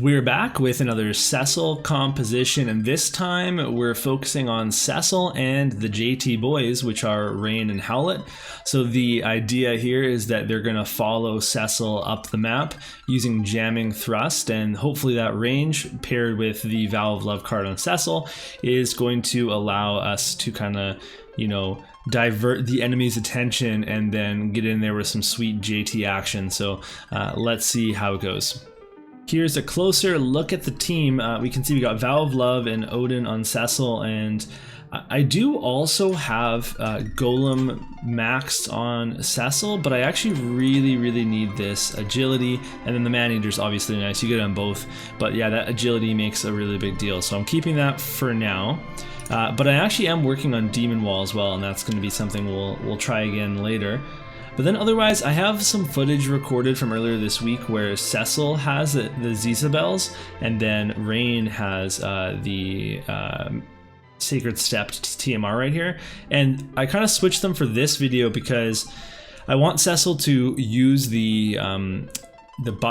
We're back with another Cecil composition, and this time we're focusing on Cecil and the JT boys, which are Rain and Howlet. So the idea here is that they're going to follow Cecil up the map using jamming thrust, and hopefully that range paired with the Vow of Love card on Cecil is going to allow us to kind of, you know, divert the enemy's attention and then get in there with some sweet JT action. So let's see how it goes. Here's a closer look at the team. We can see we got Vow of Love and Odin on Cecil, and I do also have Golem maxed on Cecil, but I actually really need this agility, and then the Man-Eater's obviously nice. You get it on both, but yeah, that agility makes a really big deal, so I'm keeping that for now. But I actually am working on Demon Wall as well, and that's going to be something we'll try again later. But then otherwise, I have some footage recorded from earlier this week where Cecil has the Zizabels, and then Rain has the Sacred Stepped TMR right here. And I kind of switched them for this video because I want Cecil to use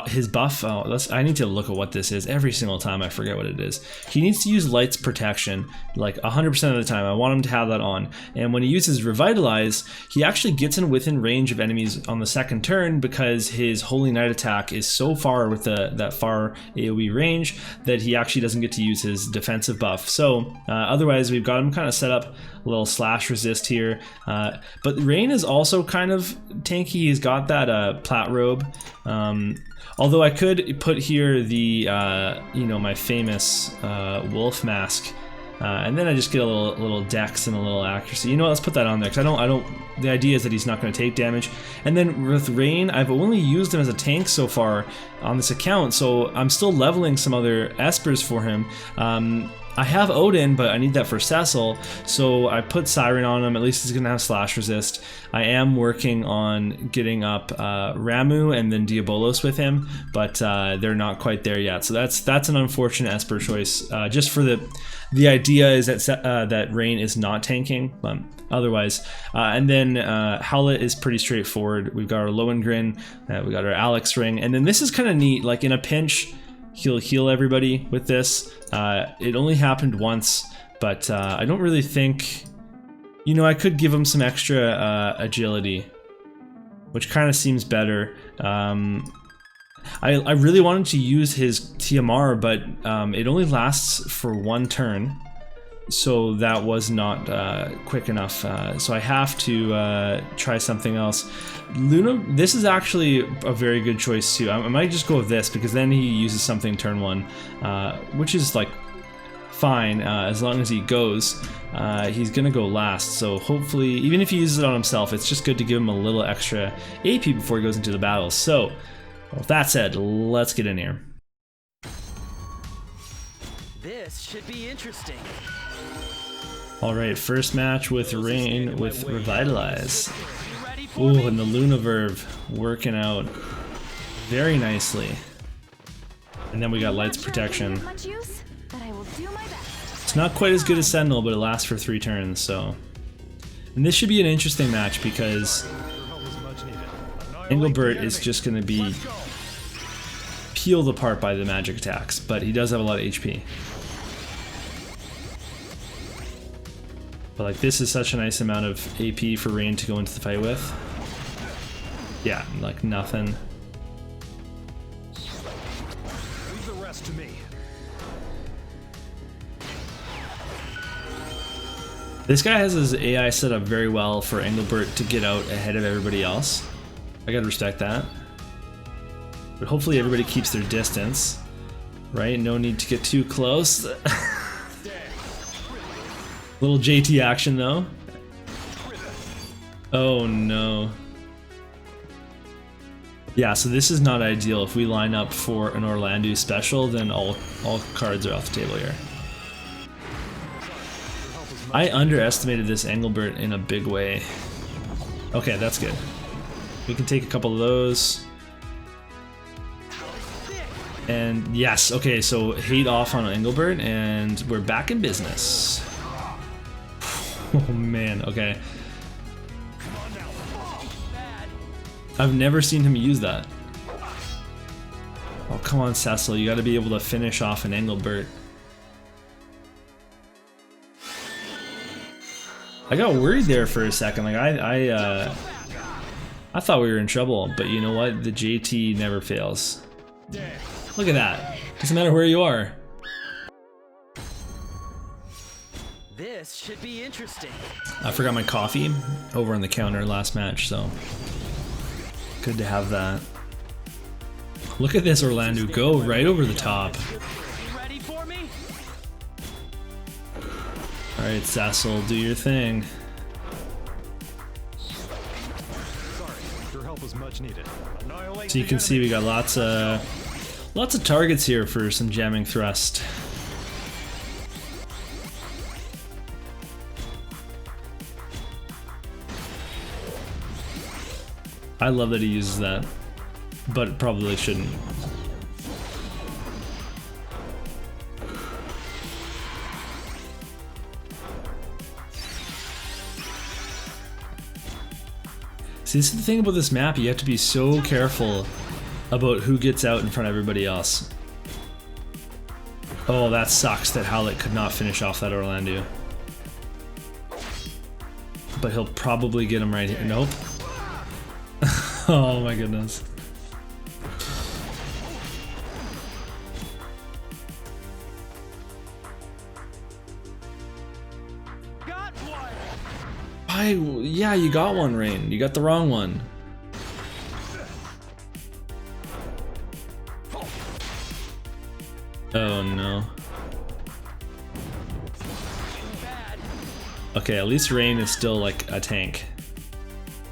his buff. I need to look at what this is every single time. I forget what it is. He needs to use Light's Protection like 100% of the time. I want him to have that on. And when he uses Revitalize, he actually gets in within range of enemies on the second turn because his Holy Knight attack is so far with that far AoE range that he actually doesn't get to use his defensive buff. So otherwise, we've got him kind of set up a little slash resist here. But Rain is also kind of tanky. He's got that plat robe. Although I could put here the you know, my famous wolf mask, and then I just get a little dex and a little accuracy. You know what, let's put that on there because I don't. The idea is that he's not going to take damage. And then with Rain, I've only used him as a tank so far on this account, so I'm still leveling some other espers for him. I have Odin, but I need that for Cecil, so I put Siren on him. At least he's going to have slash resist. I am working on getting up Ramu and then Diabolos with him, but they're not quite there yet. So that's an unfortunate Esper choice. Just for the idea is that Rain is not tanking, but otherwise. And then Howlet is pretty straightforward. We've got our Lohengrin, we got our Alex ring, and then this is kind of neat. Like in a pinch, he'll heal everybody with this. It only happened once, but I don't really think, you know, I could give him some extra agility, which kind of seems better. I really wanted to use his TMR, but it only lasts for one turn, so that was not quick enough. So I have to try something else. Luna, this is actually a very good choice too. I might just go with this because then he uses something turn one, which is like fine as long as he goes. He's gonna go last, so hopefully, even if he uses it on himself, it's just good to give him a little extra AP before he goes into the battle. So, with that said, let's get in here. This should be interesting. Alright, first match with Rain with Revitalize. Ooh, and the Luna Verve working out very nicely. And then we got Light's Protection. It's not quite as good as Sentinel, but it lasts for 3 turns, so. And this should be an interesting match because Engelbert is just going to be peeled apart by the magic attacks, but he does have a lot of HP. But like, this is such a nice amount of AP for Rain to go into the fight with. Yeah, like nothing. Leave the rest to me. This guy has his AI set up very well for Engelbert to get out ahead of everybody else. I gotta respect that. But hopefully everybody keeps their distance, right? No need to get too close. Little JT action though. Oh no. Yeah, so this is not ideal. If we line up for an Orlando special, then all cards are off the table here. I underestimated this Engelbert in a big way. Okay, that's good. We can take a couple of those. And yes, okay, so hate off on Engelbert, and we're back in business. Oh man, okay. I've never seen him use that. Oh, come on, Cecil. You got to be able to finish off an Engelbert. I got worried there for a second. Like I thought we were in trouble, but you know what? The JT never fails. Look at that. Doesn't matter where you are. This should be interesting. I forgot my coffee over on the counter last match, so good to have that. Look at this Orlando go right over the top. Ready for me? Alright, Cecil, do your thing. Sorry, your help was much needed. Annihilate So you the can see enemy. we got lots of targets here for some jamming thrust. I love that he uses that, but probably shouldn't. See, this is the thing about this map, you have to be so careful about who gets out in front of everybody else. Oh, that sucks that Howlet could not finish off that Orlando. But he'll probably get him right here. Nope. Oh my goodness. Got one. Yeah, you got one, Rain. You got the wrong one. Oh no. Bad. Okay, at least Rain is still like a tank.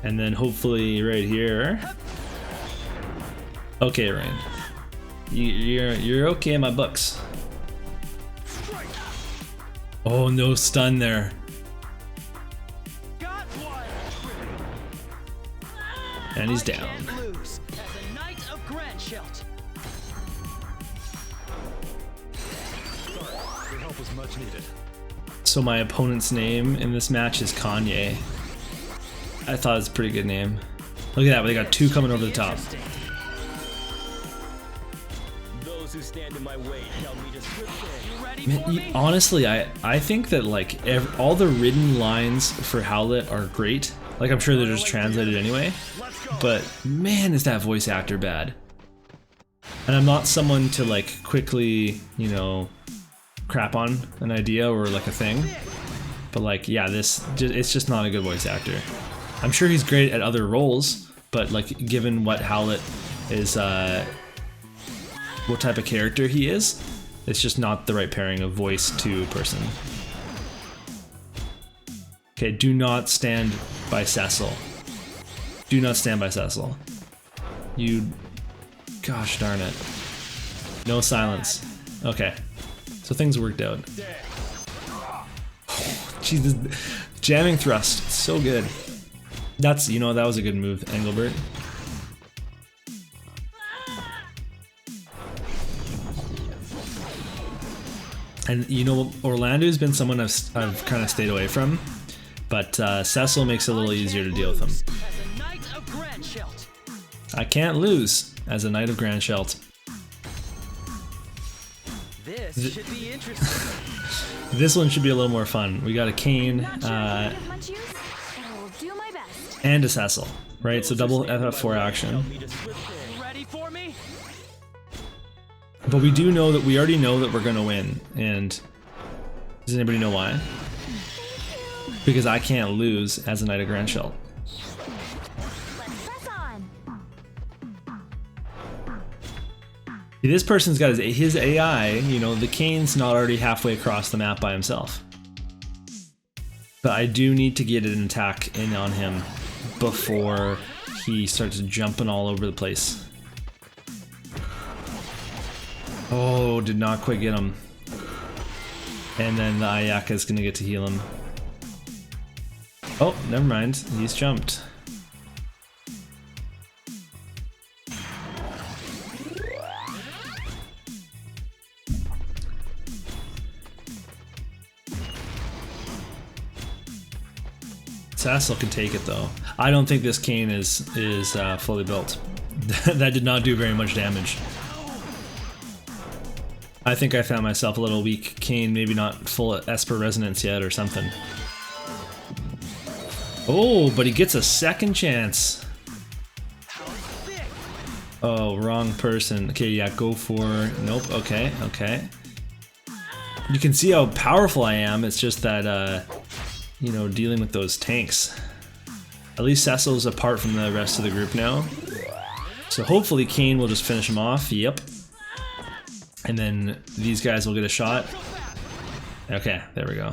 And then hopefully right here. Okay, Rain. You're okay in my books. Oh, no stun there. Got one. And he's I down. can't lose as a Knight of Grandshelt. Sorry, your help was much needed. So my opponent's name in this match is Kanye. I thought it's a pretty good name. Look at that, they got two coming over the top. Interesting. Those who stand in my way tell me to slip in. You ready Man, for me? honestly, I think that like all the written lines for Howlet are great. Like I'm sure they're just translated anyway. But man, is that voice actor bad. And I'm not someone to like quickly, you know, crap on an idea or like a thing. But like, yeah, it's just not a good voice actor. I'm sure he's great at other roles, but like given what Howlet is, what type of character he is, it's just not the right pairing of voice to person. Okay, do not stand by Cecil. Do not stand by Cecil. You, gosh darn it. No silence. Okay, so things worked out. Jesus, jamming thrust, so good. That's, you know, that was a good move, Engelbert. And you know, Orlando's been someone I've kind of stayed away from, but Cecil makes it a little easier to deal with him. As a Knight of Grandshelt. I can't lose as a Knight of Grandshelt. This should be interesting. This one should be a little more fun. We got a Kane Not sure if it's of much use, but I'll do my best. and a Cecil, right? So double FF4 action. Ready for me? But we do know that we already know that we're gonna win, and does anybody know why? Because I can't lose as a Knight of Grandshelt. Let's press on. See, this person's got his AI, you know, the Kane's not already halfway across the map by himself. But I do need to get an attack in on him before he starts jumping all over the place. Oh, did not quite get him. And then the Ayaka is gonna get to heal him. Oh, never mind, he's jumped. Cecil can take it though. I don't think this Kane is fully built. That did not do very much damage. I think I found myself a little weak. Kane, maybe not full Esper Resonance yet or something. Oh, but he gets a second chance. Oh, wrong person. Okay, yeah, go for... Nope, okay, okay. You can see how powerful I am. It's just that, you know, dealing with those tanks. At least Cecil's apart from the rest of the group now. So hopefully Kane will just finish him off. Yep. And then these guys will get a shot. Okay, there we go.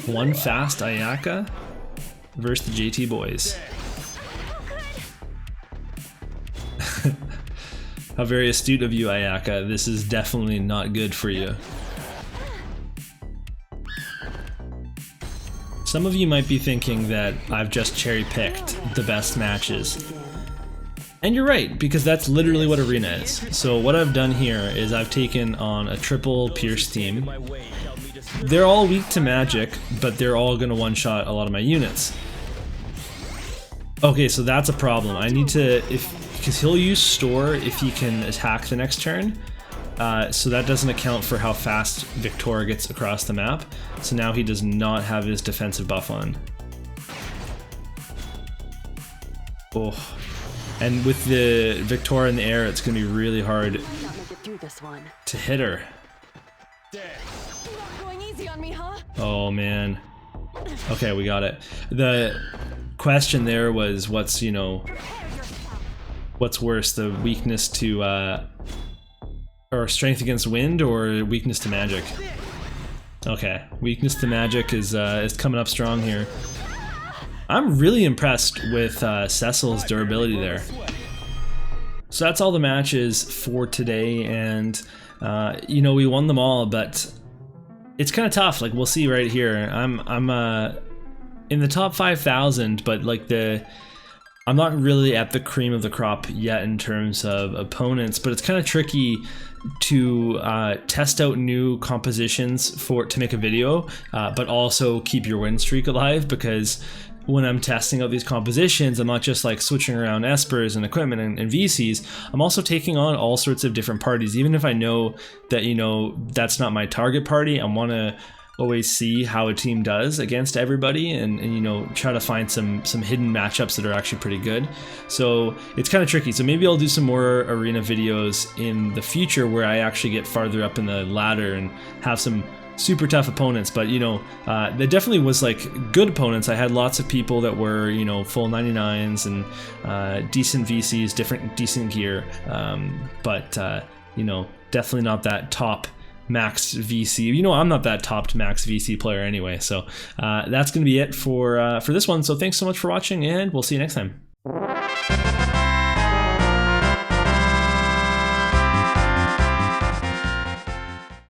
One fast Ayaka versus the JT boys. How very astute of you, Ayaka. This is definitely not good for you. Some of you might be thinking that I've just cherry-picked the best matches. And you're right, because that's literally what Arena is. So what I've done here is I've taken on a triple Pierce team. They're all weak to magic, but they're all going to one-shot a lot of my units. Okay, so that's a problem. I need to... because he'll use Store if he can attack the next turn. So that doesn't account for how fast Victor gets across the map. So now he does not have his defensive buff on. Oh. And with the Victor in the air, it's going to be really hard to hit her. Oh man. Okay, we got it. The question there was what's, you know, what's worse, the weakness to or strength against wind or weakness to magic? Okay, weakness to magic is coming up strong here. I'm really impressed with Cecil's durability there. So that's all the matches for today, and you know, we won them all, but it's kind of tough. Like, we'll see right here. I'm in the top 5,000, but like I'm not really at the cream of the crop yet in terms of opponents, but it's kind of tricky to test out new compositions to make a video, but also keep your win streak alive, because when I'm testing out these compositions, I'm not just like switching around Espers and equipment and VCs, I'm also taking on all sorts of different parties. Even if I know that, you know, that's not my target party, I want to always see how a team does against everybody, and you know, try to find some hidden matchups that are actually pretty good. So it's kind of tricky. So maybe I'll do some more arena videos in the future where I actually get farther up in the ladder and have some super tough opponents. But you know, there definitely was like good opponents. I had lots of people that were, you know, full 99s and decent VCs, decent gear, but you know, definitely not that top max VC. You know, I'm not that topped max VC player anyway. So that's going to be it for this one. So thanks so much for watching, and we'll see you next time.